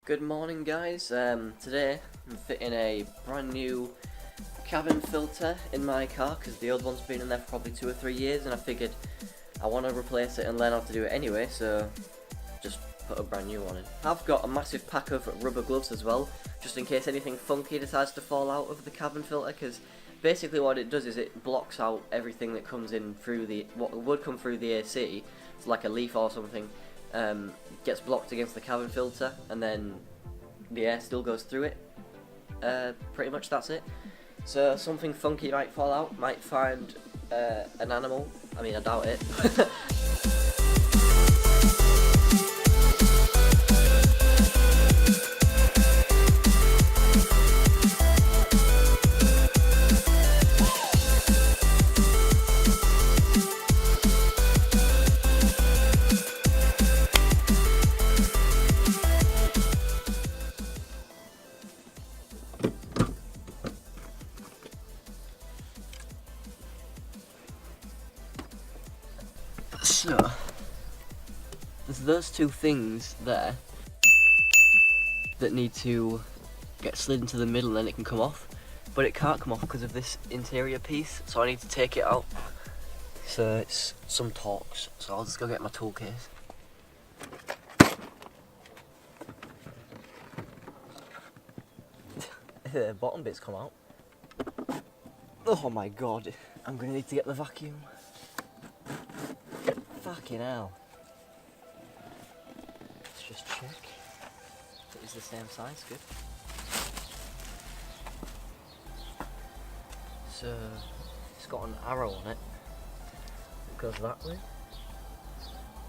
Good morning, guys. Today I'm fitting a brand new cabin filter in my car because the old one's been in there for probably 2 or 3 years, and I figured I want to replace it and learn how to do it anyway, so just put a brand new one in. I've got a massive pack of rubber gloves as well, just in case anything funky decides to fall out of the cabin filter, because basically what it does is it blocks out everything that comes in through what would come through the AC. It's like a leaf or something. Gets blocked against the cabin filter, and then the air still goes through it. Pretty much that's it. So something funky might fall out, might find an animal. I mean, I doubt it. So, there's those two things there that need to get slid into the middle and then it can come off, but it can't come off because of this interior piece, so I need to take it out. So it's some Torx, so I'll just go get my tool case. The bottom bits come out. Oh my god, I'm gonna need to get the vacuum. Fucking hell. Let's just check. It is the same size, good. So, it's got an arrow on it. It goes that way.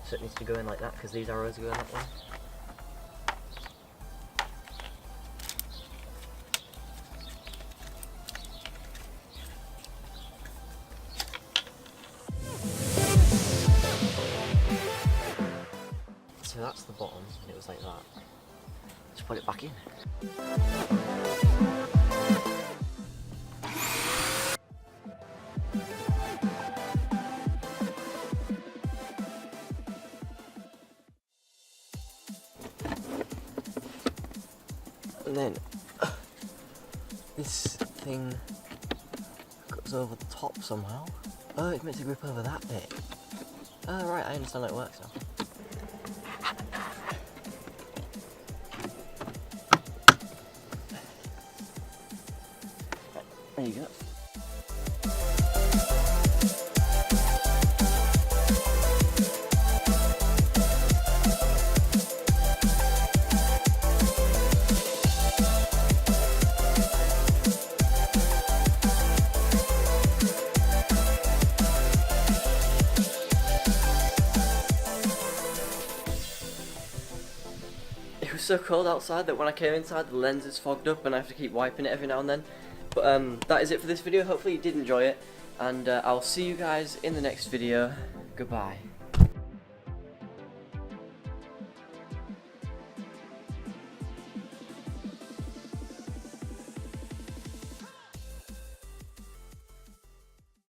So it needs to go in like that because these arrows are going that way. So that's the bottom, and it was like that. Just put it back in. And then this thing goes over the top somehow. Oh, it's meant to grip over that bit. Oh right, I understand how it works now. There you go. It was so cold outside that when I came inside the lens is fogged up and I have to keep wiping it every now and then. But that is it for this video. Hopefully you did enjoy it, and I'll see you guys in the next video. Goodbye.